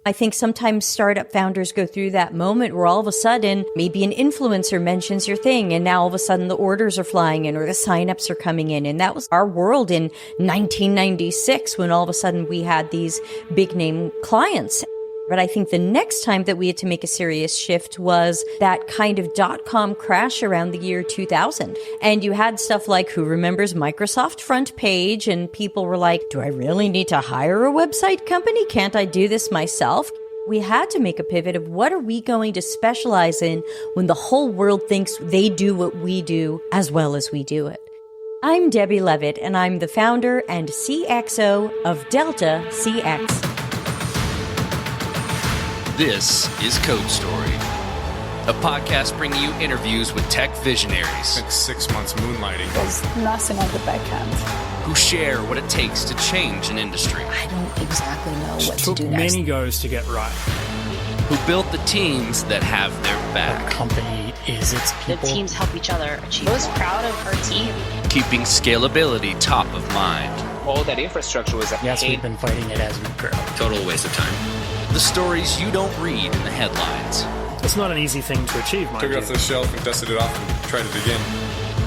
I think sometimes startup founders go through that moment where all of a sudden, maybe an influencer mentions your thing, and now all of a sudden the orders are flying in or the signups are coming in. And that was our world in 1996 when all of a sudden we had these big name clients. But I think the next time that we had to make a serious shift was that kind of dot-com crash around the year 2000. And you had stuff like, who remembers Microsoft Front Page? And people were like, do I really need to hire a website company? Can't I do this myself? We had to make a pivot of what are we going to specialize in when the whole world thinks they do what we do as well as we do it. I'm Debbie Levitt, and I'm the founder and CXO of Delta CX. This is Code Story, a podcast bringing you interviews with tech visionaries. Like 6 months moonlighting. There's nothing on the back end. Who share what it takes to change an industry. I don't exactly know what to do took next. many goes to get right. Who built the teams that have their back. The company is its people. The teams help each other achieve. I was proud of our team. Keeping scalability top of mind. All that infrastructure was Yes, we've been fighting it as we grow. Total waste of time. The stories you don't read in the headlines. It's not an easy thing to achieve, mind Took it you. off the shelf and dusted it off and tried it again.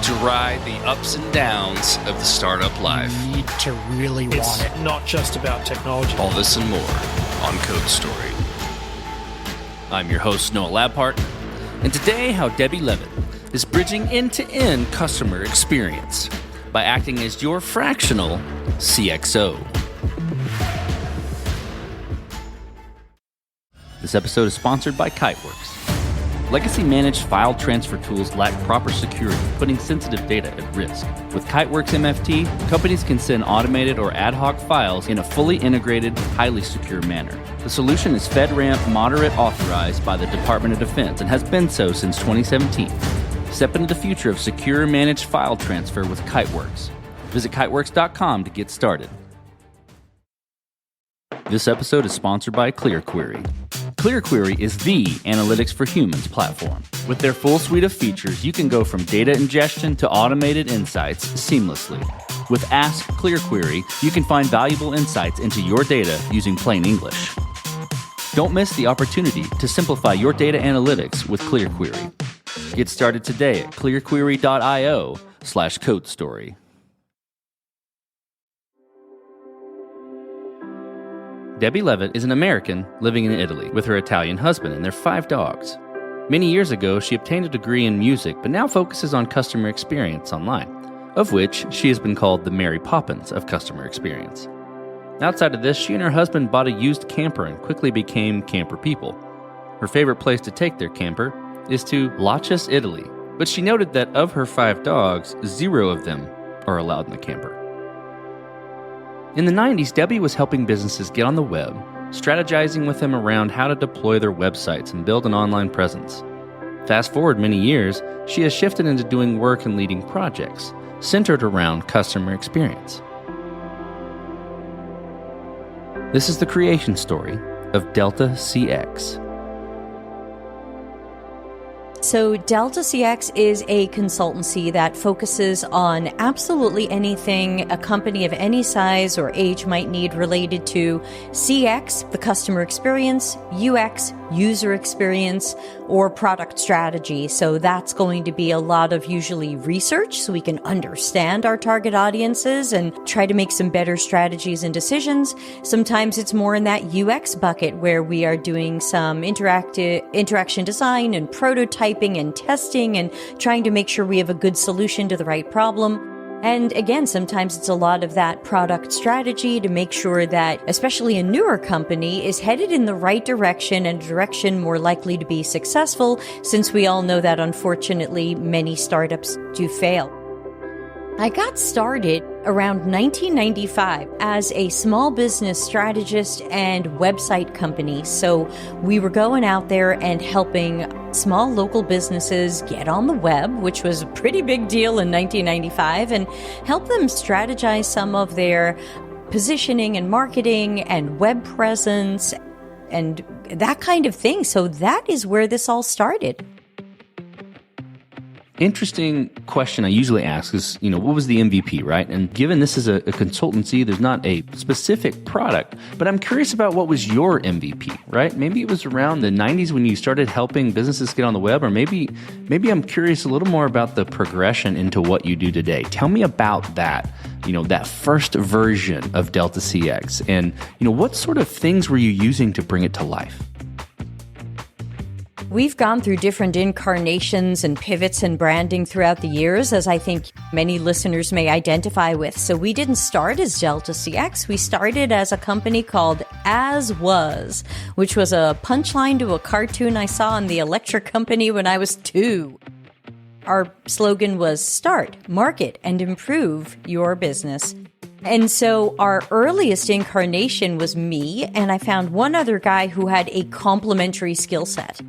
To ride the ups and downs of the startup life. You need to really It's want it. not just about technology. All this and more on Code Story. I'm your host, Noah Labhart, and today how Debbie Levitt is bridging end-to-end customer experience by acting as your fractional CXO. This episode is sponsored by Kiteworks. Legacy managed file transfer tools lack proper security, putting sensitive data at risk. With Kiteworks MFT, companies can send automated or ad hoc files in a fully integrated, highly secure manner. The solution is FedRAMP Moderate authorized by the Department of Defense and has been so since 2017. Step into the future of secure managed file transfer with Kiteworks. Visit kiteworks.com to get started. This episode is sponsored by ClearQuery. ClearQuery is the Analytics for Humans platform. With their full suite of features, you can go from data ingestion to automated insights seamlessly. With Ask ClearQuery, you can find valuable insights into your data using plain English. Don't miss the opportunity to simplify your data analytics with ClearQuery. Get started today at clearquery.io/codestory. Debbie Levitt is an American living in Italy with her Italian husband and their 5 dogs. Many years ago, she obtained a degree in music, but now focuses on customer experience online, of which she has been called the Mary Poppins of customer experience. Outside of this, she and her husband bought a used camper and quickly became camper people. Her favorite place to take their camper is to Lachus, Italy, but she noted that of her 5 dogs, 0 of them are allowed in the camper. In the 90s, Debbie was helping businesses get on the web, strategizing with them around how to deploy their websites and build an online presence. Fast forward many years, she has shifted into doing work and leading projects centered around customer experience. This is the creation story of Delta CX. So Delta CX is a consultancy that focuses on absolutely anything a company of any size or age might need related to CX, the customer experience, UX, user experience, or product strategy. So that's going to be a lot of usually research so we can understand our target audiences and try to make some better strategies and decisions. Sometimes it's more in that UX bucket where we are doing some interaction design and prototyping and testing and trying to make sure we have a good solution to the right problem. And again, sometimes it's a lot of that product strategy to make sure that, especially a newer company, is headed in the right direction and a direction more likely to be successful, since we all know that unfortunately many startups do fail. I got started around 1995 as a small business strategist and website company. So we were going out there and helping small local businesses get on the web, which was a pretty big deal in 1995, and help them strategize some of their positioning and marketing and web presence and that kind of thing. So that is where this all started. interesting question I usually ask is, what was the MVP, right? And given this is a consultancy, there's not a specific product, but I'm curious about what was your MVP, right? Maybe it was around the 90s when you started helping businesses get on the web, or maybe I'm curious a little more about the progression into what you do today. Tell me about that, that first version of Delta CX, and, what sort of things were you using to bring it to life? We've gone through different incarnations and pivots and branding throughout the years, as I think many listeners may identify with. So we didn't start as Delta CX. We started as a company called As Was, which was a punchline to a cartoon I saw in the electric company when I was 2. Our slogan was start, market, and improve your business. And so our earliest incarnation was me, and I found one other guy who had a complementary skill set.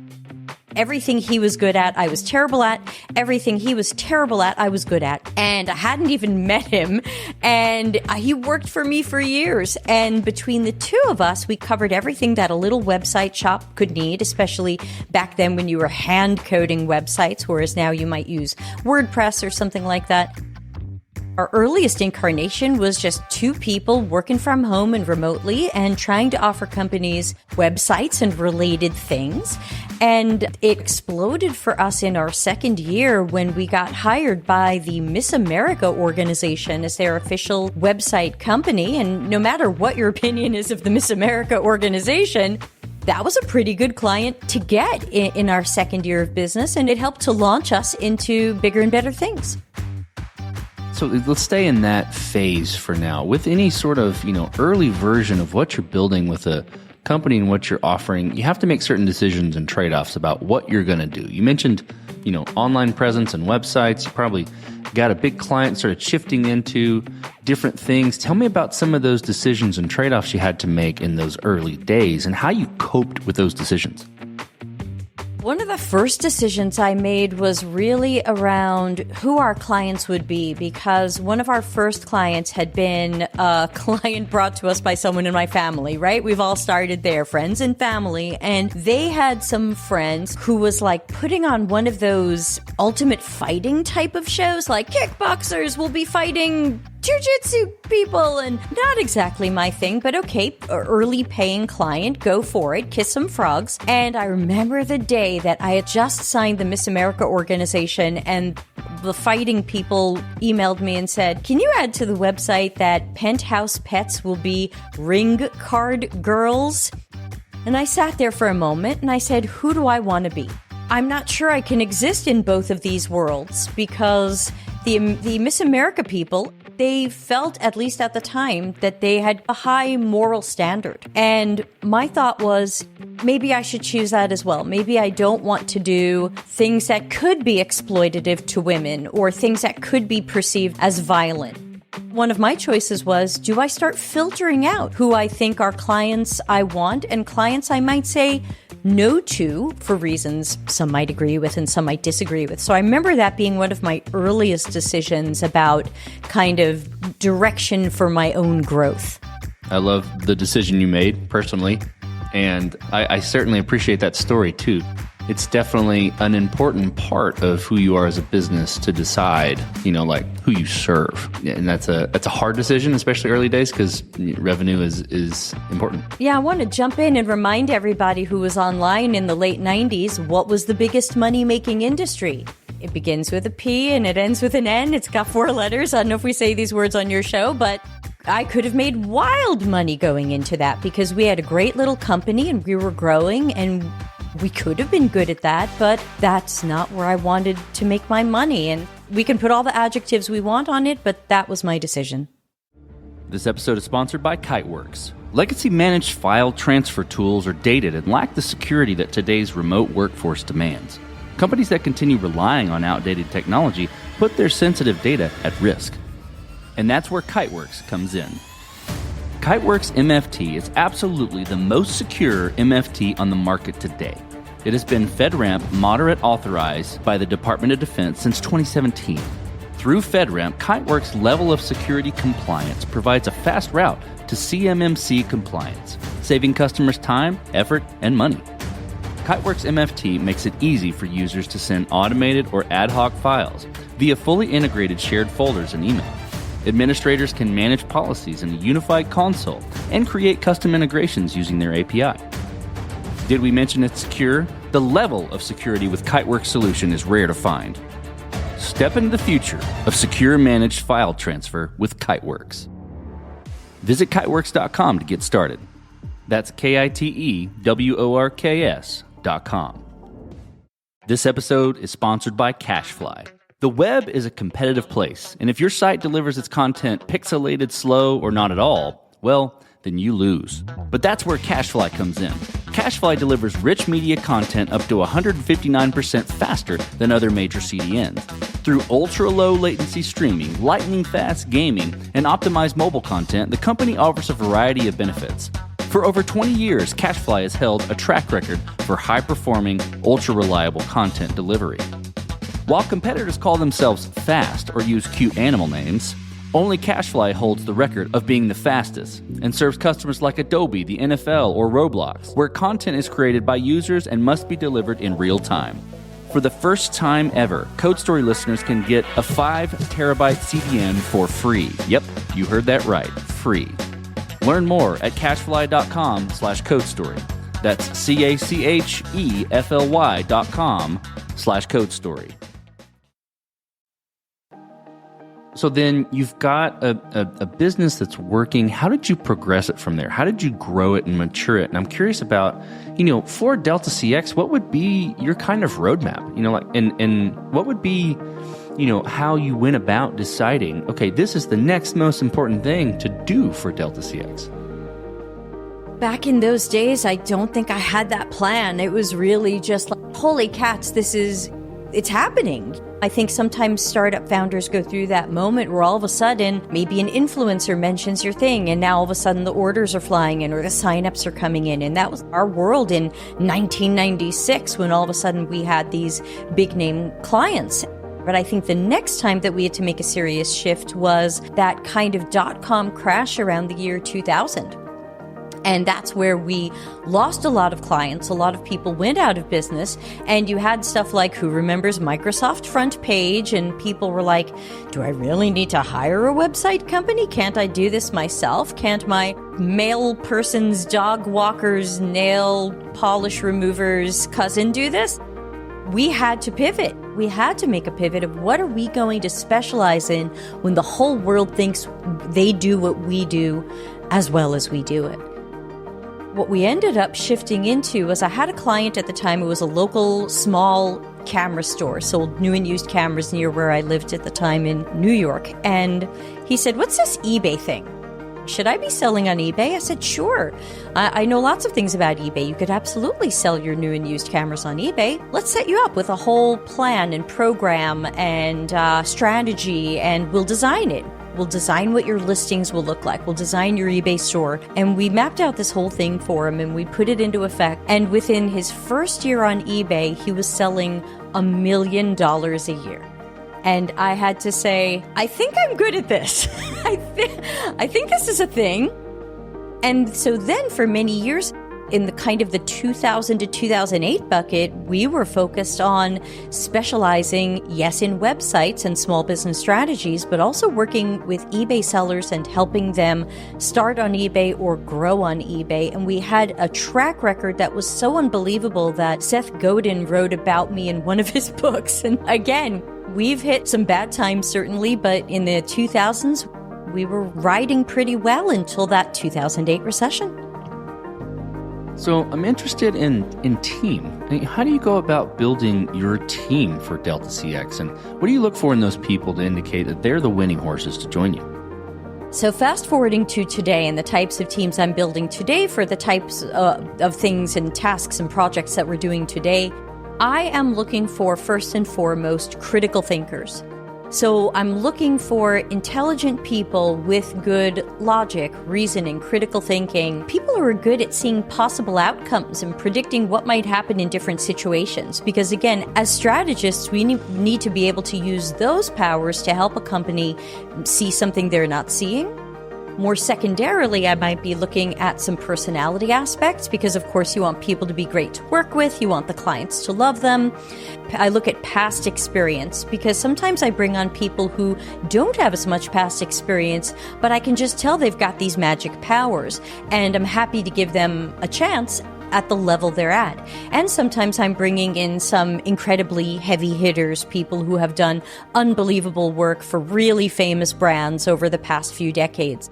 Everything he was good at, I was terrible at. Everything he was terrible at, I was good at. And I hadn't even met him. And he worked for me for years. And between the two of us, we covered everything that a little website shop could need, especially back then when you were hand coding websites, whereas now you might use WordPress or something like that. Our earliest incarnation was just 2 people working from home and remotely and trying to offer companies websites and related things. And it exploded for us in our second year when we got hired by the Miss America organization as their official website company. And no matter what your opinion is of the Miss America organization, that was a pretty good client to get in our second year of business, and it helped to launch us into bigger and better things. So let's stay in that phase for now. With any sort of, early version of what you're building with a company and what you're offering, you have to make certain decisions and trade-offs about what you're going to do. You mentioned, online presence and websites. You probably got a big client, started shifting into different things. Tell me about some of those decisions and trade-offs you had to make in those early days and how you coped with those decisions. One of the first decisions I made was really around who our clients would be, because one of our first clients had been a client brought to us by someone in my family, right? We've all started there, friends and family, and they had some friends who was like putting on one of those ultimate fighting type of shows, like kickboxers will be fighting jiu-jitsu people, and not exactly my thing, but okay, early paying client, go for it, kiss some frogs. And I remember the day that I had just signed the Miss America organization, and the fighting people emailed me and said, can you add to the website that Penthouse Pets will be ring card girls? And I sat there for a moment and I said, who do I want to be? I'm not sure I can exist in both of these worlds, because the Miss America people, they felt, at least at the time, that they had a high moral standard. And my thought was, maybe I should choose that as well. Maybe I don't want to do things that could be exploitative to women or things that could be perceived as violent. One of my choices was, do I start filtering out who I think are clients I want and clients I might say no to for reasons some might agree with and some might disagree with. So I remember that being one of my earliest decisions about kind of direction for my own growth. I love the decision you made personally, and I certainly appreciate that story too. It's definitely an important part of who you are as a business to decide, like who you serve. And that's a hard decision, especially early days, because revenue is important. Yeah, I want to jump in and remind everybody who was online in the late 90s, what was the biggest money-making industry? It begins with a P and it ends with an N. It's got 4 letters. I don't know if we say these words on your show, but I could have made wild money going into that because we had a great little company and we were growing, and we could have been good at that, but that's not where I wanted to make my money. And we can put all the adjectives we want on it, but that was my decision. This episode is sponsored by Kiteworks. Legacy managed file transfer tools are dated and lack the security that today's remote workforce demands. Companies that continue relying on outdated technology put their sensitive data at risk. And that's where Kiteworks comes in. Kiteworks MFT is absolutely the most secure MFT on the market today. It has been FedRAMP moderate authorized by the Department of Defense since 2017. Through FedRAMP, Kiteworks' level of security compliance provides a fast route to CMMC compliance, saving customers time, effort, and money. Kiteworks MFT makes it easy for users to send automated or ad hoc files via fully integrated shared folders and email. Administrators can manage policies in a unified console and create custom integrations using their API. Did we mention it's secure? The level of security with Kiteworks solution is rare to find. Step into the future of secure managed file transfer with Kiteworks. Visit kiteworks.com to get started. That's KITEWORKS.com. This episode is sponsored by CashFly. The web is a competitive place, and if your site delivers its content pixelated, slow, or not at all, well, then you lose. But that's where CashFly comes in. CashFly delivers rich media content up to 159% faster than other major CDNs. Through ultra-low latency streaming, lightning-fast gaming, and optimized mobile content, the company offers a variety of benefits. For over 20 years, CashFly has held a track record for high-performing, ultra-reliable content delivery. While competitors call themselves fast or use cute animal names, only CashFly holds the record of being the fastest and serves customers like Adobe, the NFL, or Roblox, where content is created by users and must be delivered in real time. For the first time ever, Code Story listeners can get a 5 terabyte CDN for free. Yep, you heard that right, free. Learn more at cashfly.com/codestory. That's CACHEFLY.com/codestory. So then you've got a business that's working. How did you progress it from there? How did you grow it and mature it? And I'm curious about, for Delta CX, what would be your kind of roadmap? And what would be, how you went about deciding, okay, this is the next most important thing to do for Delta CX? Back in those days, I don't think I had that plan. It was really just like, holy cats, it's happening. I think sometimes startup founders go through that moment where all of a sudden, maybe an influencer mentions your thing, and now all of a sudden the orders are flying in or the signups are coming in. And that was our world in 1996 when all of a sudden we had these big name clients. But I think the next time that we had to make a serious shift was that kind of .com crash around the year 2000. And that's where we lost a lot of clients. A lot of people went out of business. And you had stuff like, who remembers Microsoft Front Page? And people were like, do I really need to hire a website company? Can't I do this myself? Can't my male person's dog walker's nail polish remover's cousin do this? We had to pivot. We had to make a pivot of what are we going to specialize in when the whole world thinks they do what we do as well as we do it. What we ended up shifting into was I had a client at the time. It was a local small camera store, sold new and used cameras near where I lived at the time in New York. And he said, what's this eBay thing? Should I be selling on eBay? I said, sure. I know lots of things about eBay. You could absolutely sell your new and used cameras on eBay. Let's set you up with a whole plan and program and strategy, and we'll design it. We'll design what your listings will look like. We'll design your eBay store. And we mapped out this whole thing for him and we put it into effect. And within his first year on eBay, he was selling $1 million a year. And I had to say, I think I'm good at this. I think this is a thing. And so then for many years, in the kind of the 2000 to 2008 bucket, we were focused on specializing, yes, in websites and small business strategies, but also working with eBay sellers and helping them start on eBay or grow on eBay. And we had a track record that was so unbelievable that Seth Godin wrote about me in one of his books. And again, we've hit some bad times, certainly, but in the 2000s, we were riding pretty well until that 2008 recession. So I'm interested in team. How do you go about building your team for Delta CX? And what do you look for in those people to indicate that they're the winning horses to join you? So fast forwarding to today and the types of teams I'm building today for the types of things and tasks and projects that we're doing today, I am looking for, first and foremost, critical thinkers. So I'm looking for intelligent people with good logic, reasoning, critical thinking, people who are good at seeing possible outcomes and predicting what might happen in different situations. Because again, as strategists, we need to be able to use those powers to help a company see something they're not seeing, More secondarily, I might be looking at some personality aspects because, of course, you want people to be great to work with. You want the clients to love them. I look at past experience because sometimes I bring on people who don't have as much past experience, but I can just tell they've got these magic powers, and I'm happy to give them a chance at the level they're at. And sometimes I'm bringing in some incredibly heavy hitters, people who have done unbelievable work for really famous brands over the past few decades.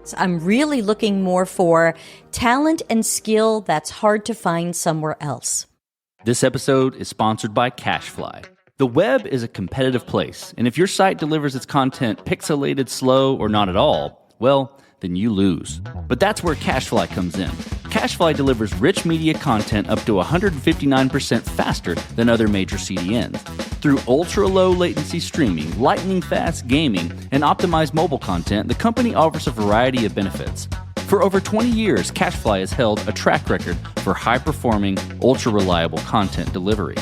So I'm really looking more for talent and skill that's hard to find somewhere else. This episode is sponsored by CashFly. The web is a competitive place, and if your site delivers its content pixelated, slow, or not at all, well, then you lose. But that's where CashFly comes in. CashFly delivers rich media content up to 159% faster than other major CDNs. Through ultra-low latency streaming, lightning-fast gaming, and optimized mobile content, the company offers a variety of benefits. For over 20 years, CashFly has held a track record for high-performing, ultra-reliable content delivery.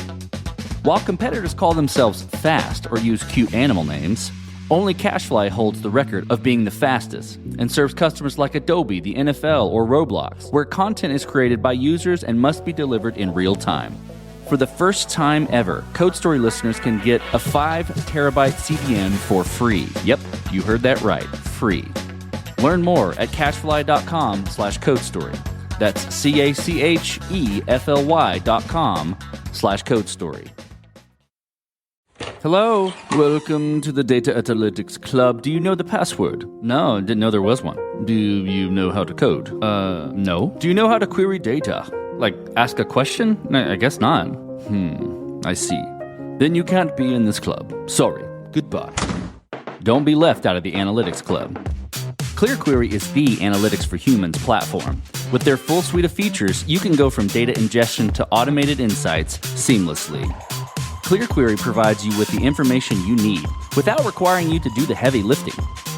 While competitors call themselves fast or use cute animal names, only CashFly holds the record of being the fastest and serves customers like Adobe, the NFL, or Roblox, where content is created by users and must be delivered in real time. For the first time ever, Code Story listeners can get a 5 terabyte CDN for free. Yep, you heard that right, free. Learn more at cashfly.com/codestory. That's CACHEFLY.com/codestory. Hello, welcome to the Data Analytics Club. Do you know the password? No, didn't know there was one. Do you know how to code? No. Do you know how to query data? Like, ask a question? I guess not. I see. Then you can't be in this club. Sorry. Goodbye. Don't be left out of the Analytics Club. ClearQuery is the Analytics for Humans platform. With their full suite of features, you can go from data ingestion to automated insights seamlessly. ClearQuery provides you with the information you need without requiring you to do the heavy lifting.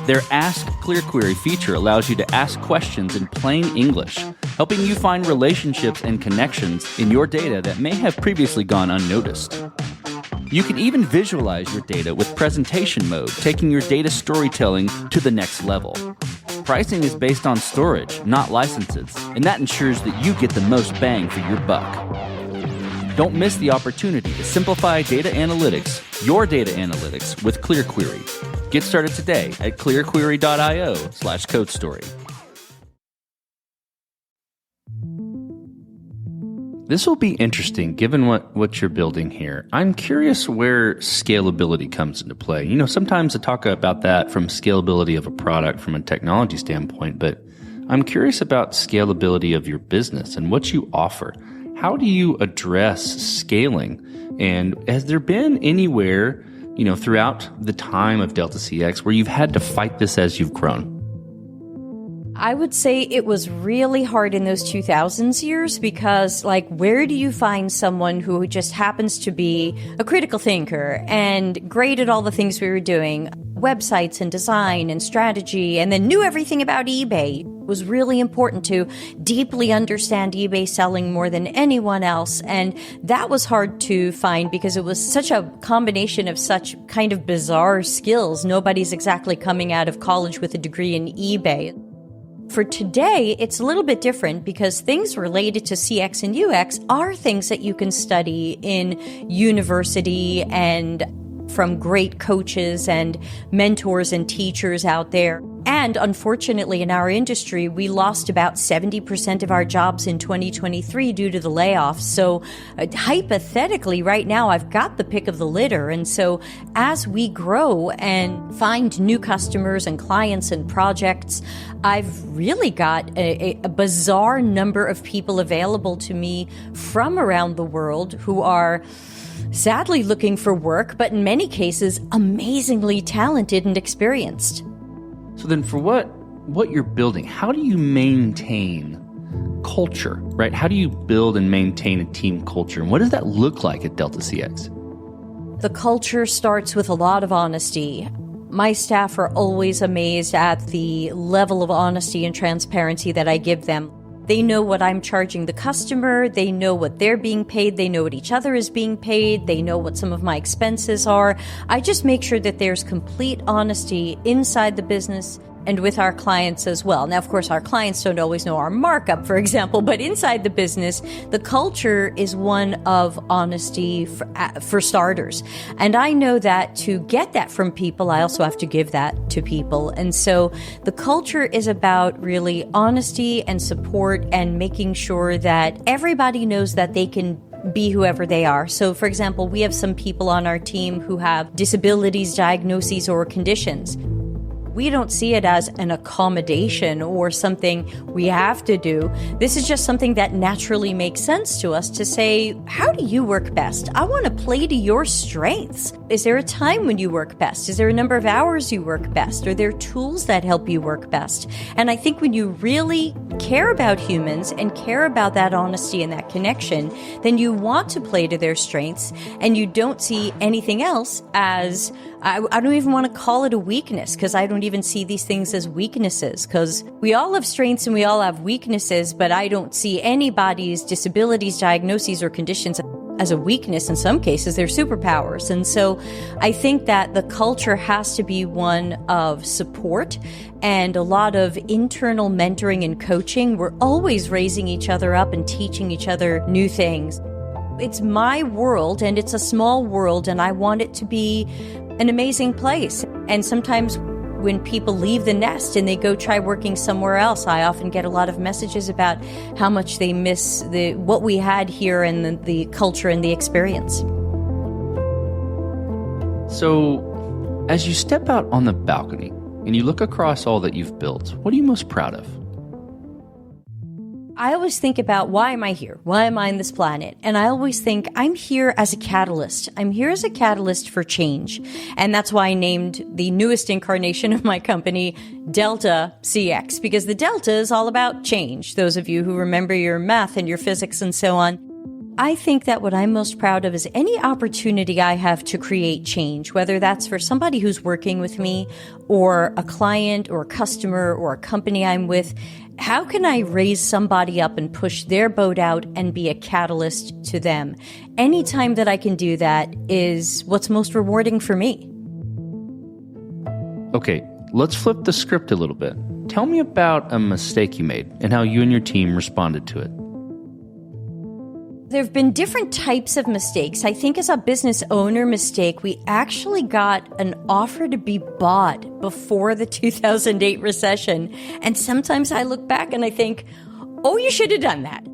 Their Ask ClearQuery feature allows you to ask questions in plain English, helping you find relationships and connections in your data that may have previously gone unnoticed. You can even visualize your data with presentation mode, taking your data storytelling to the next level. Pricing is based on storage, not licenses, and that ensures that you get the most bang for your buck. Don't miss the opportunity to simplify data analytics, your data analytics, with ClearQuery. Get started today at clearquery.io/codestory. This will be interesting given what you're building here. I'm curious where scalability comes into play. You know, sometimes I talk about that from scalability of a product from a technology standpoint, but I'm curious about scalability of your business and what you offer. How do you address scaling? And has there been anywhere, you know, throughout the time of Delta CX where you've had to fight this as you've grown? I would say it was really hard in those 2000s years because, like, where do you find someone who just happens to be a critical thinker and great at all the things we were doing, websites and design and strategy, and then knew everything about eBay? It was really important to deeply understand eBay selling more than anyone else, and that was hard to find because it was such a combination of such kind of bizarre skills. Nobody's exactly coming out of college with a degree in eBay. For today, it's a little bit different because things related to CX and UX are things that you can study in university and from great coaches and mentors and teachers out there. And unfortunately, in our industry, we lost about 70% of our jobs in 2023 due to the layoffs. So hypothetically, right now, I've got the pick of the litter. And so as we grow and find new customers and clients and projects, I've really got a bizarre number of people available to me from around the world who are sadly looking for work, but in many cases, amazingly talented and experienced. So then for what you're building, how do you maintain culture, right? How do you build and maintain a team culture? And what does that look like at Delta CX? The culture starts with a lot of honesty. My staff are always amazed at the level of honesty and transparency that I give them. They know what I'm charging the customer. They know what they're being paid. They know what each other is being paid. They know what some of my expenses are. I just make sure that there's complete honesty inside the business and with our clients as well. Now, of course, our clients don't always know our markup, for example, but inside the business, the culture is one of honesty for starters. And I know that to get that from people, I also have to give that to people. And so the culture is about really honesty and support and making sure that everybody knows that they can be whoever they are. So, for example, we have some people on our team who have disabilities, diagnoses, or conditions. We don't see it as an accommodation or something we have to do. This is just something that naturally makes sense to us to say, how do you work best? I want to play to your strengths. Is there a time when you work best? Is there a number of hours you work best? Are there tools that help you work best? And I think when you really care about humans and care about that honesty and that connection, then you want to play to their strengths and you don't see anything else as, I don't even want to call it a weakness, because I don't even see these things as weaknesses, because we all have strengths and we all have weaknesses, but I don't see anybody's disabilities, diagnoses, or conditions as a weakness. In some cases, they're superpowers. And so I think that the culture has to be one of support and a lot of internal mentoring and coaching. We're always raising each other up and teaching each other new things. It's my world and it's a small world, and I want it to be an amazing place. And sometimes when people leave the nest and they go try working somewhere else, I often get a lot of messages about how much they miss what we had here and the culture and the experience. So, as you step out on the balcony and you look across all that you've built, what are you most proud of? I always think about, why am I here? Why am I on this planet? And I always think I'm here as a catalyst. I'm here as a catalyst for change. And that's why I named the newest incarnation of my company Delta CX, because the Delta is all about change. Those of you who remember your math and your physics and so on. I think that what I'm most proud of is any opportunity I have to create change, whether that's for somebody who's working with me or a client or a customer or a company I'm with. How can I raise somebody up and push their boat out and be a catalyst to them? Anytime that I can do that is what's most rewarding for me. Okay, let's flip the script a little bit. Tell me about a mistake you made and how you and your team responded to it. There have been different types of mistakes. I think as a business owner mistake, we actually got an offer to be bought before the 2008 recession. And sometimes I look back and I think, oh, you should have done that.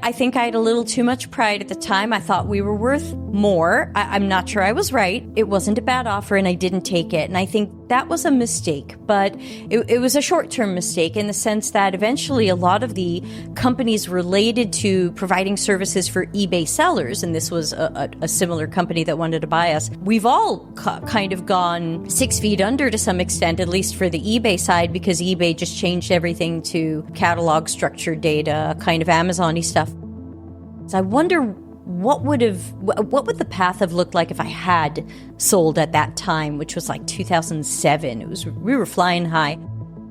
I think I had a little too much pride at the time. I thought we were worth more. I'm not sure I was right. It wasn't a bad offer and I didn't take it. And I think that was a mistake, but it was a short-term mistake in the sense that eventually a lot of the companies related to providing services for eBay sellers, and this was a similar company that wanted to buy us, we've all kind of gone 6 feet under to some extent, at least for the eBay side, because eBay just changed everything to catalog structured data, kind of Amazon-y stuff. So I wonder what would the path have looked like if I had sold at that time, which was like 2007. We were flying high.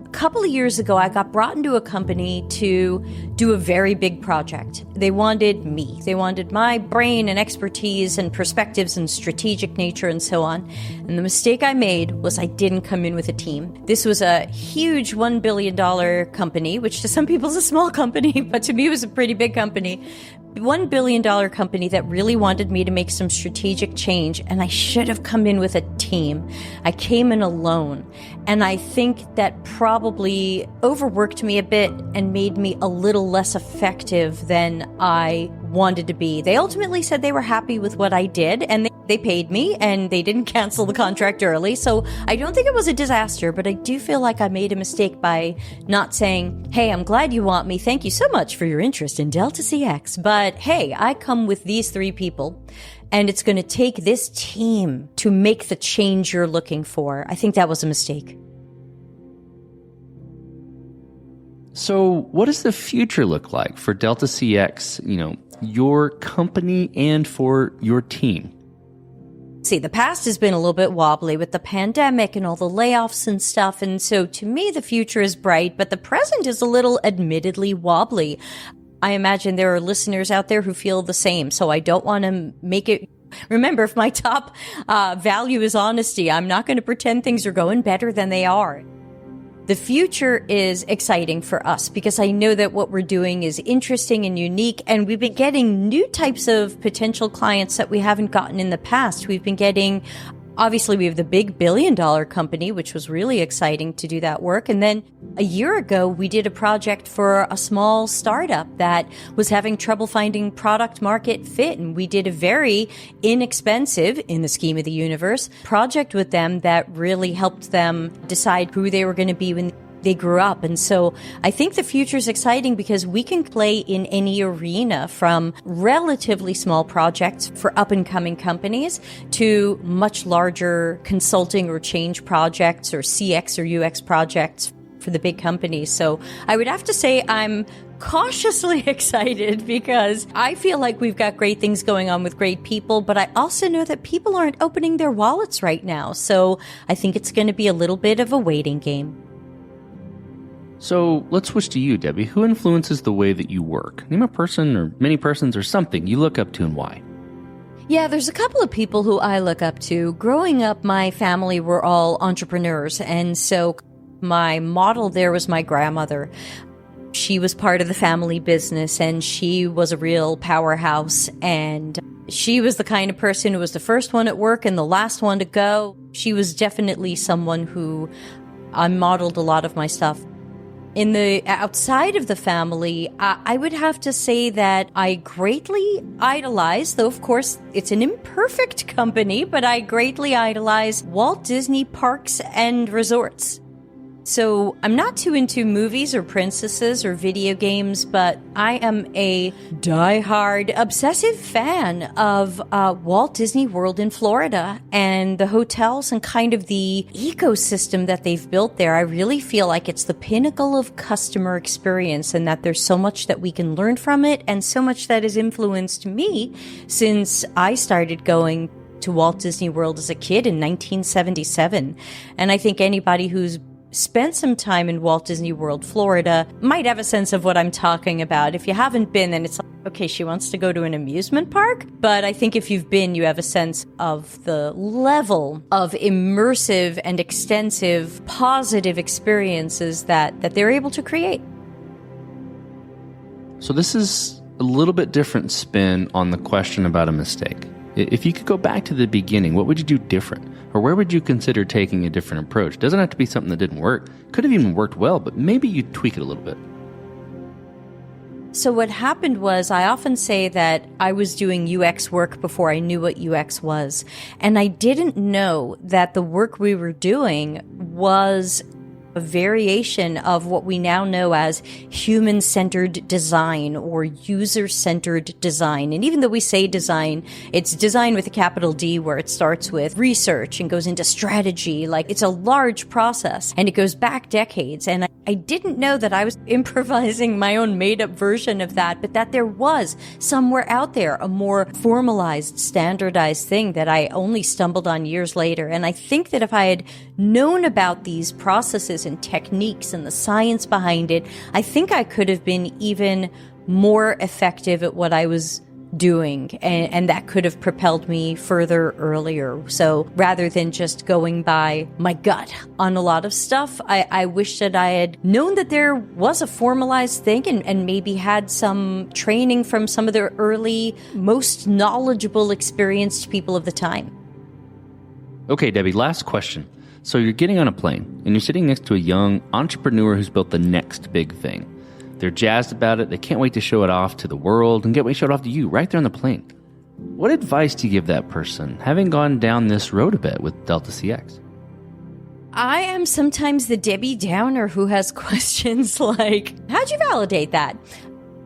A couple of years ago, I got brought into a company to do a very big project. They wanted me. They wanted my brain and expertise and perspectives and strategic nature and so on. And the mistake I made was I didn't come in with a team. This was a huge $1 billion company, which to some people is a small company, but to me it was a pretty big company. $1 billion company that really wanted me to make some strategic change, and I should have come in with a team. I came in alone, and I think that probably overworked me a bit and made me a little less effective than I wanted to be. They ultimately said they were happy with what I did, and they paid me, and they didn't cancel the contract early, so I don't think it was a disaster, but I do feel like I made a mistake by not saying, hey, I'm glad you want me. Thank you so much for your interest in Delta CX, but hey, I come with these 3 people, and it's going to take this team to make the change you're looking for. I think that was a mistake. So what does the future look like for Delta CX, your company and for your team? See, the past has been a little bit wobbly with the pandemic and all the layoffs and stuff. And so to me, the future is bright, but the present is a little admittedly wobbly. I imagine there are listeners out there who feel the same. So I don't want to make it. Remember, if my top value is honesty, I'm not going to pretend things are going better than they are. The future is exciting for us because I know that what we're doing is interesting and unique, and we've been getting new types of potential clients that we haven't gotten in the past. We've been getting, obviously, we have the big billion-dollar company, which was really exciting to do that work. And then a year ago, we did a project for a small startup that was having trouble finding product market fit. And we did a very inexpensive, in the scheme of the universe, project with them that really helped them decide who they were going to be when they grew up. And so I think the future is exciting because we can play in any arena, from relatively small projects for up and coming companies to much larger consulting or change projects or CX or UX projects for the big companies. So I would have to say I'm cautiously excited because I feel like we've got great things going on with great people, but I also know that people aren't opening their wallets right now. So I think it's going to be a little bit of a waiting game. So let's switch to you, Debbie. Who influences the way that you work? Name a person or many persons or something you look up to and why. Yeah, there's a couple of people who I look up to. Growing up, my family were all entrepreneurs, and so my model there was my grandmother. She was part of the family business, and she was a real powerhouse, and she was the kind of person who was the first one at work and the last one to go. She was definitely someone who I modeled a lot of my stuff. In the outside of the family, I would have to say that I greatly idolize, though of course it's an imperfect company, but I greatly idolize Walt Disney Parks and Resorts. So I'm not too into movies or princesses or video games, but I am a diehard, obsessive fan of Walt Disney World in Florida and the hotels and kind of the ecosystem that they've built there. I really feel like it's the pinnacle of customer experience and that there's so much that we can learn from it and so much that has influenced me since I started going to Walt Disney World as a kid in 1977. And I think anybody who's spent some time in Walt Disney World, Florida, might have a sense of what I'm talking about. If you haven't been, then it's like, okay, she wants to go to an amusement park. But I think if you've been, you have a sense of the level of immersive and extensive positive experiences that they're able to create. So this is a little bit different spin on the question about a mistake. If you could go back to the beginning, what would you do different? Or where would you consider taking a different approach? Doesn't have to be something that didn't work. Could have even worked well, but maybe you tweak it a little bit. So what happened was, I often say that I was doing UX work before I knew what UX was. And I didn't know that the work we were doing was a variation of what we now know as human-centered design or user-centered design. And even though we say design, it's design with a capital D, where it starts with research and goes into strategy. Like, it's a large process and it goes back decades. And I didn't know that I was improvising my own made-up version of that, but that there was somewhere out there a more formalized, standardized thing that I only stumbled on years later. And I think that if I had known about these processes and techniques and the science behind it, I think I could have been even more effective at what I was doing, and that could have propelled me further earlier. So rather than just going by my gut on a lot of stuff, I wish that I had known that there was a formalized thing and maybe had some training from some of the early, most knowledgeable, experienced people of the time. Okay, Debbie, last question. So you're getting on a plane and you're sitting next to a young entrepreneur who's built the next big thing. They're jazzed about it. They can't wait to show it off to the world and can't wait to show it off to you right there on the plane. What advice do you give that person, having gone down this road a bit with Delta CX? I am sometimes the Debbie Downer who has questions like, how'd you validate that?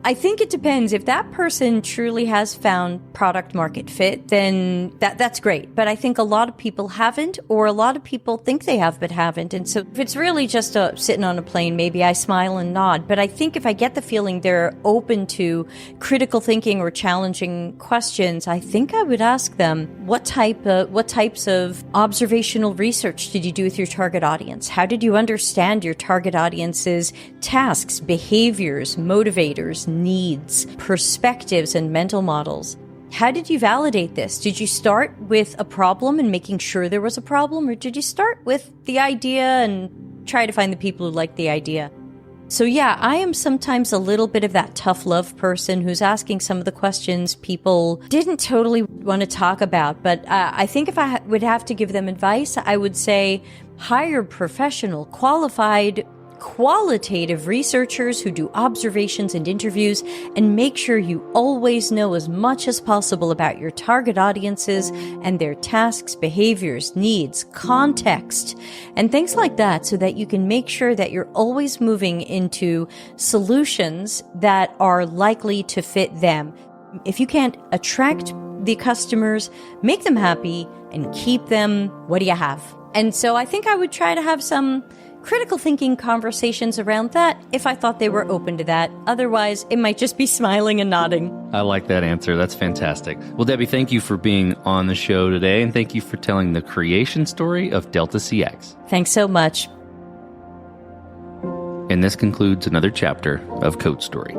I think it depends. If that person truly has found product market fit, then that's great. But I think a lot of people haven't, or a lot of people think they have but haven't. And so if it's really just sitting on a plane, maybe I smile and nod. But I think if I get the feeling they're open to critical thinking or challenging questions, I think I would ask them, what types of observational research did you do with your target audience? How did you understand your target audience's tasks, behaviors, motivators, needs, perspectives, and mental models? How did you validate this? Did you start with a problem and making sure there was a problem, or did you start with the idea and try to find the people who like the idea. So yeah, I am sometimes a little bit of that tough love person who's asking some of the questions people didn't totally want to talk about. But I think if I would have to give them advice, I would say hire professional, qualified, qualitative researchers who do observations and interviews, and make sure you always know as much as possible about your target audiences and their tasks, behaviors, needs, context, and things like that, so that you can make sure that you're always moving into solutions that are likely to fit them. If you can't attract the customers, make them happy, and keep them, what do you have? And so I think I would try to have some critical thinking conversations around that if I thought they were open to that. Otherwise, it might just be smiling and nodding. I like that answer. That's fantastic. Well, Debbie, thank you for being on the show today, and thank you for telling the creation story of Delta CX. Thanks so much. And this concludes another chapter of Code Story.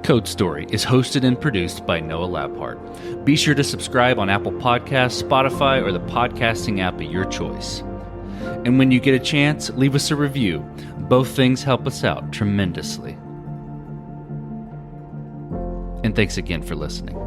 Code Story is hosted and produced by Noah Labhart. Be sure to subscribe on Apple Podcasts, Spotify, or the podcasting app of your choice. And when you get a chance, leave us a review. Both things help us out tremendously. And thanks again for listening.